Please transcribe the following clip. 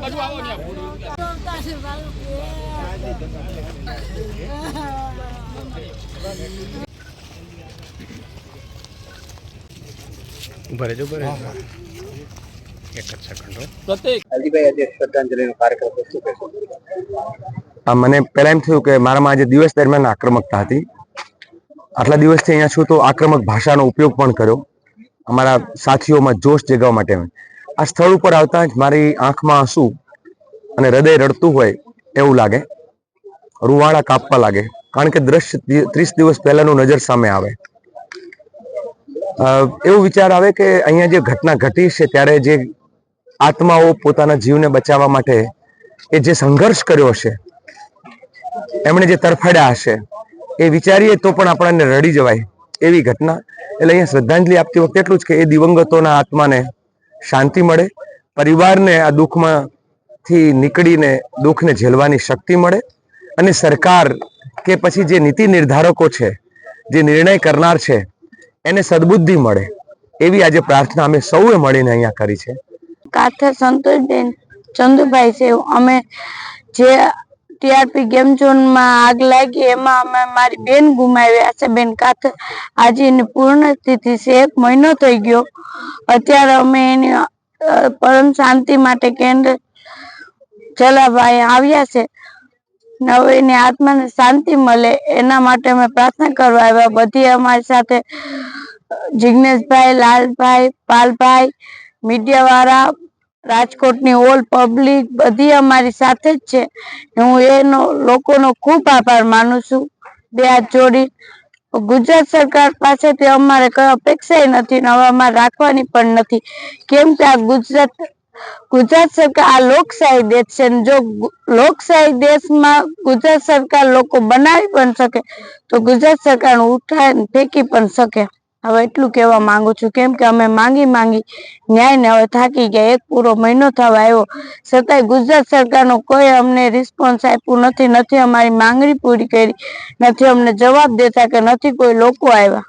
ભરે જો ભરે એક જ સેકન્ડ મને પહેલા એમ થયું કે મારામાં આજે દિવસ દરમિયાન આક્રમકતા હતી. આટલા દિવસથી અહીંયા છું તો આક્રમક ભાષાનો ઉપયોગ પણ કર્યો અમારા સાથીઓમાં જોશ જગાવવા માટે. આ સ્થળ ઉપર આવતા જ મારી આંખમાં આંસુ અને હૃદય રડતું હોય એવું લાગે, રૂવાડા કાપવા લાગે, કારણ કે દ્રશ્ય 30 દિવસ પહેલાનું નજર સામે આવે. એવું વિચાર આવે કે અહીંયા જે ઘટના ઘટી છે ત્યારે જે આત્માઓ પોતાના જીવને બચાવવા માટે એ જે સંઘર્ષ કર્યો હશે, એમણે જે તરફડ્યા હશે, એ વિચારીએ તો પણ આપણને રડી જવાય એવી ઘટના. એટલે અહીંયા શ્રદ્ધાંજલિ આપતી વખતે એટલું જ કે એ દિવંગતોના આત્માને શાંતિ મળે, પરિવારને આ દુઃખમાંથી નીકળીને દુઃખને ઝેલવાની શક્તિ મળે, અને સરકાર કે પછી જે નીતિ નિર્ધારકો છે, જે નિર્ણય કરનાર છે, એને સદબુદ્ધિ મળે એવી આજે પ્રાર્થના અમે સૌએ મળીને અહીંયા કરી છે. કાથર સંતોષબેન ચંદુભાઈ છે. અમે જે ટીઆરપી ગેમ ઝોનમાં આગ લાગી એમાં અમે મારી બેન ગુમાવ્યા છે, બેન કાથર. આજે એની પૂર્ણ તિથિ છે, 1 મહિનો થઈ ગયો. અત્યારે અમે એની પરમ શાંતિ માટે કેન્દ્ર જલાભાઈ આવ્યા છે. હવે એની આત્માને શાંતિ મળે એના માટે અમે પ્રાર્થના કરવા આવ્યા. બધી અમારી સાથે જિગ્નેશભાઈ, લાલભાઈ, પાલભાઈ, મીડિયા વાળા, રાજકોટની ઓલ પબ્લિક બધી અમારી સાથે જ છે. હું એનો લોકોનો ખૂબ આભાર માનું છું. 2 હાથ જોડી. ગુજરાત સરકાર પાસેથી અમારે કઈ અપેક્ષા નથી, હવે અમારે રાખવાની પણ નથી, કેમ કે આ ગુજરાત સરકાર આ લોકશાહી દેશ છે. જો લોકશાહી દેશમાં ગુજરાત સરકાર લોકો બનાવી પણ શકે તો ગુજરાત સરકાર ઉઠાવીને ફેંકી પણ શકે. હવે એટલું કહેવા માંગુ છું, કેમ કે અમે માંગી ન્યાયને હવે થાકી ગયા. 1 પૂરો મહિનો થવા આવ્યો છતાંય ગુજરાત સરકારનો કોઈ અમને રિસ્પોન્સ આપ્યું નથી, નથી અમારી માંગણી પૂરી કરી, નથી અમને જવાબ દેતા કે નથી કોઈ લોકો આવ્યા.